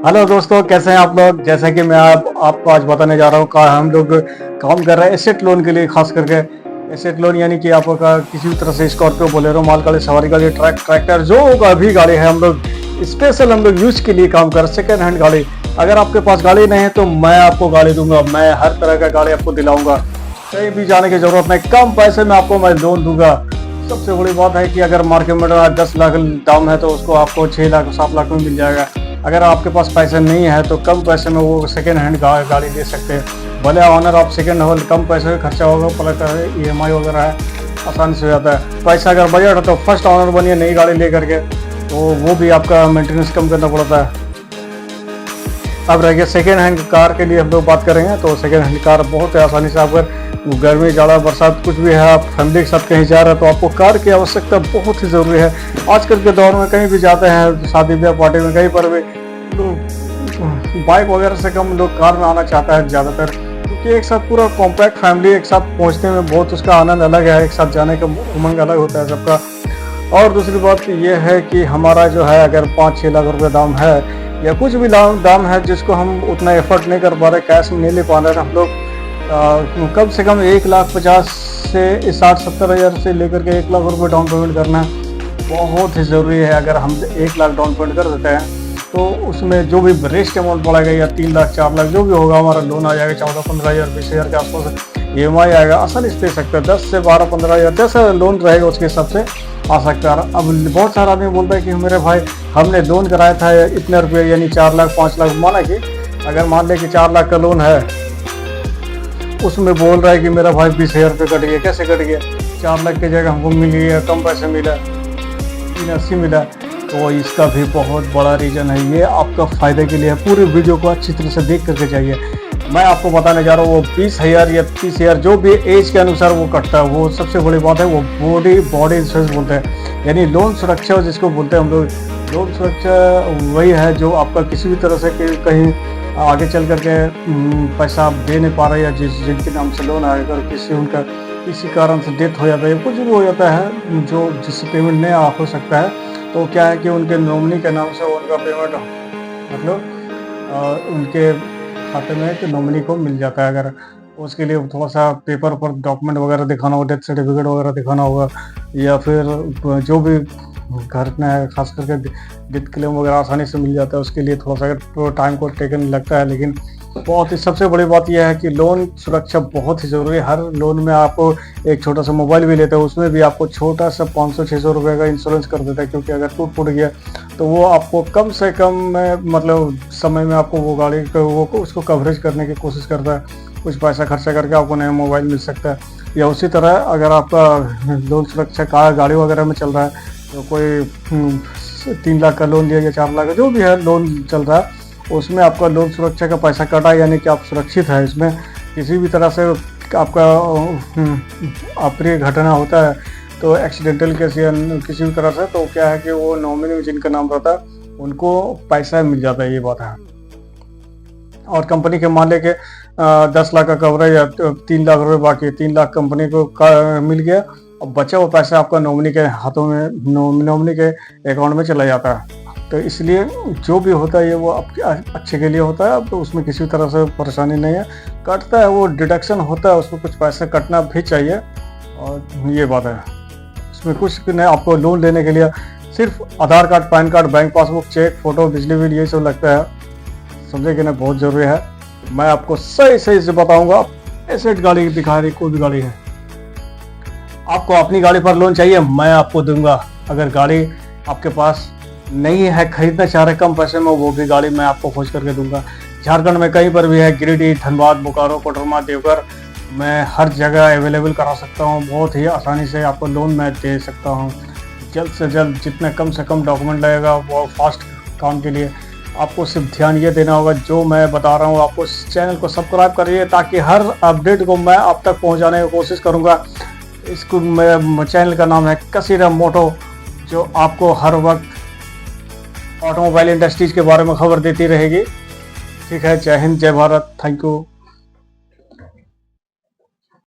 Hello दोस्तों, कैसे हैं आप लोग। जैसा कि मैं आपको आज बताने जा रहा हूँ का हम लोग काम कर रहे हैं एसेट लोन के लिए। खास करके एसेट लोन यानी कि आपका किसी भी तरह से स्कॉर्पियो, बोलेरो, माल गाड़ी, सवारी गाड़ी, ट्रैक्टर जो भी गाड़ी है, हम लोग स्पेशल हम लोग यूज के लिए काम कर रहे हैं। सेकेंड हैंड गाड़ी, अगर आपके पास गाड़ी नहीं है तो मैं आपको गाड़ी दूंगा। मैं हर तरह का गाड़ी आपको दिलाऊंगा, कहीं भी जाने की जरूरत नहीं, कम पैसे में आपको मैं लोन दूंगा। सबसे बड़ी बात है कि अगर मार्केट में 10 लाख दाम है तो उसको आपको 6 लाख 7 लाख में मिल जाएगा। अगर आपके पास पैसे नहीं है तो कम पैसे में वो सेकेंड हैंड गाड़ी ले सकते हैं। भले ऑनर आप सेकेंड हो, कम पैसे में खर्चा होगा, प्लस EMI वगैरह है, आसानी से हो जाता है। पैसा अगर बजट है तो फर्स्ट ऑनर बनिए नई गाड़ी ले करके, तो वो भी आपका मेंटेनेंस कम करना पड़ता है। अब रह गया सेकेंड हैंड कार के लिए हम लोग बात करेंगे तो सेकेंड हैंड कार बहुत है आसानी से। अगर गर्मी, जाड़ा, बरसात कुछ भी है, आप फैमिली के साथ कहीं जा रहे हैं तो आपको कार की आवश्यकता बहुत ही ज़रूरी है। आजकल के दौर में कहीं भी जाते हैं, शादी ब्याह पार्टी में, कहीं पर भी लोग बाइक वगैरह से कम लोग कार में आना चाहता है ज़्यादातर, क्योंकि एक साथ पूरा कॉम्पैक्ट फैमिली एक साथ पहुँचने में बहुत उसका आनंद अलग है। एक साथ जाने का उमंग अलग होता है सबका। और दूसरी बात ये है कि हमारा जो है अगर 5-6 लाख रुपये दाम है या कुछ भी दाम है जिसको हम उतना एफर्ट नहीं कर पा रहे, कैश में नहीं ले पा रहे, हम लोग कम से कम 1,50,000 से 60-70 हज़ार से लेकर के 1 लाख रुपये डाउन पेमेंट करना बहुत ही ज़रूरी है। अगर हम 1 लाख डाउन पेमेंट कर देते हैं तो उसमें जो भी रेस्ट अमाउंट पड़ेगा या 3 लाख 4 लाख जो भी होगा, हमारा लोन आ जाएगा 14-15 हज़ार 20 हज़ार के आसपास। EMI आएगा, आसानी से दे सकते हैं 10 से 12-15 हज़ार जैसा लोन रहेगा उसके हिसाब से आ सकता है। अब बहुत सारा आदमी बोलता है कि मेरे भाई हमने लोन कराया था इतने रुपये, यानी 4 लाख 5 लाख। माना कि अगर मान लें कि 4 लाख का लोन है, उसमें बोल रहा है कि मेरा भाई 20,000 रुपये कट गया। कैसे कट गया? 4 लाख की जगह हमको मिल गया, कम पैसे मिला, 380 मिला। तो इसका भी बहुत बड़ा रीज़न है। ये आपका फ़ायदे के लिए है। पूरी वीडियो को अच्छी तरह से देख करके जाइए। मैं आपको बताने जा रहा हूँ वो 20,000 या 30,000 जो भी एज के अनुसार वो कटता है। वो सबसे बड़ी बात है, वो बॉडी इंश्योरेंस बोलते हैं, यानी लोन सुरक्षा जिसको बोलते हैं हम लोग। लोन सुरक्षा वही है जो आपका किसी भी तरह से कहीं आगे चल करके पैसा आप दे नहीं पा रहे, या जिनके नाम से लोन आएगा और किसी कारण से डेथ हो जाता है, कुछ भी हो जाता है जो जिससे पेमेंट नहीं हो सकता है, तो क्या है कि उनके नॉमिनी के नाम से उनका पेमेंट मतलब उनके खाते में कि नॉमिनी को मिल जाता है। अगर उसके लिए थोड़ा सा पेपर पर डॉक्यूमेंट वगैरह दिखाना होगा, डेथ सर्टिफिकेट वगैरह दिखाना होगा, या फिर जो भी घर में है, खास करके डेथ क्लेम वगैरह आसानी से मिल जाता है। उसके लिए थोड़ा सा टाइम को टेकन लगता है, लेकिन बहुत ही सबसे बड़ी बात यह है कि लोन सुरक्षा बहुत ही ज़रूरी है। हर लोन में आपको एक छोटा सा मोबाइल भी लेते हैं, उसमें भी आपको छोटा सा 500-600 रुपये का इंश्योरेंस कर देता है, क्योंकि अगर टूट फूट गया तो वो आपको कम से कम मतलब समय में आपको वो गाड़ी वो उसको कवरेज करने की कोशिश करता है। कुछ पैसा खर्चा करके आपको नया मोबाइल मिल सकता है। या उसी तरह अगर आपका लोन सुरक्षा कार गाड़ी वगैरह में चल रहा है तो कोई 3 लाख का लोन लिया या 4 लाख का जो भी है लोन चल रहा है, उसमें आपका लोन सुरक्षा का पैसा कटा, यानी कि आप सुरक्षित है। इसमें किसी भी तरह से आपका अप्रिय घटना होता है तो एक्सीडेंटल केस या किसी भी तरह से, तो क्या है कि वो नॉमिनी जिनका नाम रहता है उनको पैसा मिल जाता है, ये बात है। और कंपनी के मान लेके 10 लाख का कवरेज या 3 लाख रुपये बाकी, 3 लाख कंपनी को मिल गया, और बचा हुआ पैसा आपका नॉमिनी के हाथों में, नॉमिनी के अकाउंट में चला जाता है। तो इसलिए जो भी होता है ये वो आपके अच्छे के लिए होता है। तो उसमें किसी तरह से परेशानी नहीं है, कटता है वो डिडक्शन होता है, उसमें कुछ पैसा कटना भी चाहिए, और ये बात है। उसमें कुछ नहीं, आपको लोन लेने के लिए सिर्फ Aadhaar card, PAN card, bank passbook, cheque, photo, बिजली बिल, ये सब लगता है। समझे कि ना, बहुत ज़रूरी है। मैं आपको सही से बताऊंगा। एसेट गाड़ी दिखा रही, कोई भी गाड़ी है, आपको अपनी गाड़ी पर लोन चाहिए, मैं आपको दूंगा। अगर गाड़ी आपके पास नहीं है, खरीदना चाह रहे कम पैसे में, वो भी गाड़ी मैं आपको खोज करके दूंगा। झारखंड में कहीं पर भी है, गिरिडीह, धनबाद, बोकारो, कोडरमा, देवघर, मैं हर जगह अवेलेबल करा सकता हूँ। बहुत ही आसानी से आपको लोन मैं दे सकता हूँ। जल्द से जल्द जितने कम से कम डॉक्यूमेंट लगेगा वो फास्ट काम के लिए आपको सिर्फ ध्यान ये देना होगा जो मैं बता रहा हूँ। आपको इस चैनल को सब्सक्राइब करिए ताकि हर अपडेट को मैं आप तक पहुँचाने की कोशिश करूँगा। इसको मेरे चैनल का नाम है कसीरा मोटो, जो आपको हर वक्त ऑटोमोबाइल इंडस्ट्रीज के बारे में खबर देती रहेगी। ठीक है, जय हिंद, जय भारत, थैंक यू।